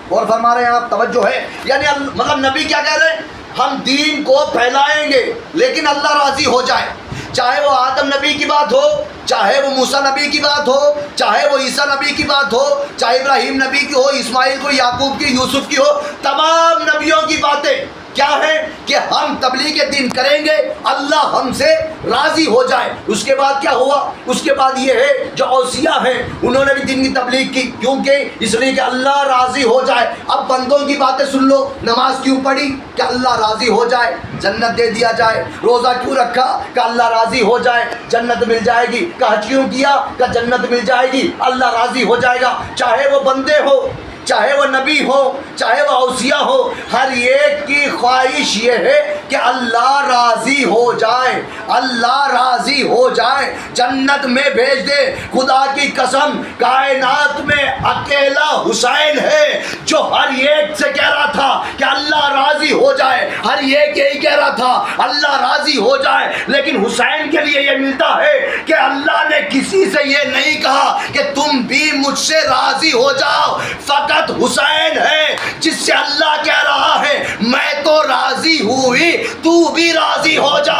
اور فرما رہے ہیں آپ توجہ ہے، یعنی مطلب نبی کیا کہہ رہے ہیں، ہم دین کو پھیلائیں گے لیکن اللہ راضی ہو جائے، چاہے وہ آدم نبی کی بات ہو، چاہے وہ موسیٰ نبی کی بات ہو، چاہے وہ عیسیٰ نبی کی بات ہو، چاہے ابراہیم نبی کی ہو، اسماعیل کو، یعقوب کی، یوسف کی ہو، تمام نبیوں کی باتیں کیا ہے کہ ہم تبلیغ دین کریں گے اللہ ہم سے راضی ہو جائے۔ اس کے بعد کیا ہوا؟ اس کے بعد یہ ہے جو اوصیاء ہیں انہوں نے بھی دین کی تبلیغ کی، کیونکہ اس لیے کہ اللہ راضی ہو جائے۔ اب بندوں کی باتیں سن لو، نماز کیوں پڑھی؟ کہ اللہ راضی ہو جائے جنت دے دیا جائے۔ روزہ کیوں رکھا؟ کہ اللہ راضی ہو جائے جنت مل جائے گی۔ کہ حج کیوں کیا؟ کہ جنت مل جائے گی، اللہ راضی ہو جائے گا۔ چاہے وہ بندے ہو، چاہے وہ نبی ہو، چاہے وہ اوصیاء ہو، ہر ایک کی خواہش یہ ہے کہ اللہ راضی ہو جائے، اللہ راضی ہو جائے، جنت میں بھیج دے۔ خدا کی قسم کائنات میں اکیلا حسین ہے جو ہر ایک سے کہہ رہا تھا کہ اللہ راضی ہو جائے، ہر ایک یہی کہہ رہا تھا اللہ راضی ہو جائے، لیکن حسین کے لیے یہ ملتا ہے کہ اللہ نے کسی سے یہ نہیں کہا کہ تم بھی مجھ سے راضی ہو جاؤ، فقط حسین ہے جس سے اللہ کہہ رہا ہے میں تو راضی ہوئی، تو بھی راضی ہو جا۔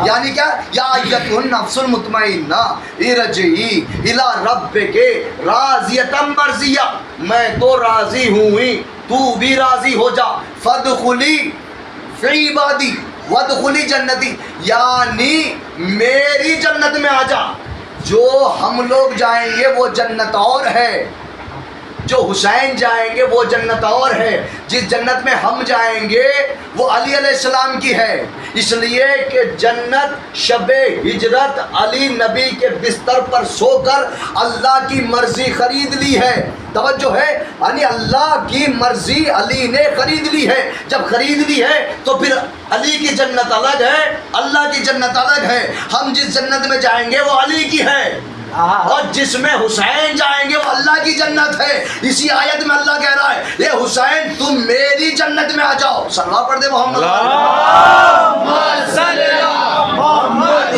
یعنی کیا؟ یا ایتھا النفس المطمئنہ ارجعی الی ربک راضیۃ مرضیہ، میں تو راضی ہوئی تو بھی راضی ہو جا، فادخلی فی عبادی وادخلی جنتی، یعنی میری جنت میں آ جا۔ جو ہم لوگ جائیں گے وہ جنت اور ہے، جو حسین جائیں گے وہ جنت اور ہے، جس جنت میں ہم جائیں گے وہ علی علیہ السلام کی ہے، اس لیے کہ جنت شب ہجرت علی نبی کے بستر پر سو کر اللہ کی مرضی خرید لی ہے۔ توجہ ہے، یعنی اللہ کی مرضی علی نے خرید لی ہے، جب خرید لی ہے تو پھر علی کی جنت الگ ہے، اللہ کی جنت الگ ہے۔ ہم جس جنت میں جائیں گے وہ علی کی ہے، اور جس میں حسین جائیں گے وہ اللہ کی جنت ہے۔ اسی آیت میں اللہ کہہ رہا ہے اے حسین تم میری جنت میں آ جاؤ۔ صلوات پڑھ دے محمد اللہم صلی علی محمد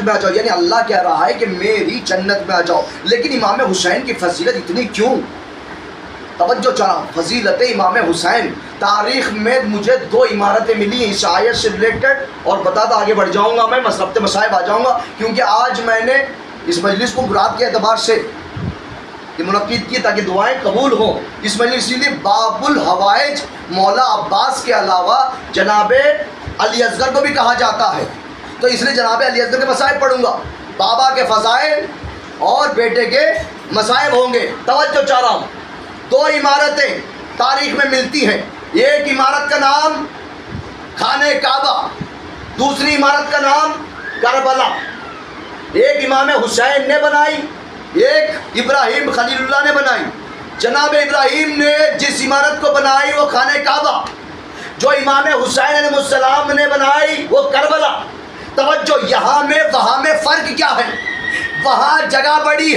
میں آ جاؤ، یعنی اللہ کہہ رہا ہے کہ میری جنت میں آ جاؤ۔ لیکن امام حسین کی فضیلت اتنی کیوں؟ توجہ چاہا، فضیلت امام حسین، تاریخ میں مجھے 2 عمارتیں ملی ہیں اس آیت سے ریلیٹڈ، اور بتاتا آگے بڑھ جاؤں گا، میں مسربت مصائب آ جاؤں گا، کیونکہ آج میں نے اس مجلس کو برات کے اعتبار سے یہ منعقد کی تاکہ دعائیں قبول ہوں۔ اس مجلس اسی لیے باب الحوائج مولا عباس کے علاوہ جناب علی اصغر کو بھی کہا جاتا ہے، تو اس لیے جناب علی اصغر کے مصائب پڑھوں گا، بابا کے فضائل اور بیٹے کے مصائب ہوں گے۔ توجہ چاہ رہا ہوں، 2 عمارتیں تاریخ میں ملتی ہیں، ایک عمارت کا نام خانہ کعبہ، دوسری عمارت کا نام کربلا۔ ایک امام حسین نے بنائی، ایک ابراہیم خلیل اللہ نے بنائی۔ جناب ابراہیم نے جس عمارت کو بنائی وہ خانہ کعبہ، جو امام حسین علیہ السلام نے بنائی وہ کربلا۔ توجہ، یہاں میں وہاں میں فرق کیا ہے؟ وہاں جگہ بڑی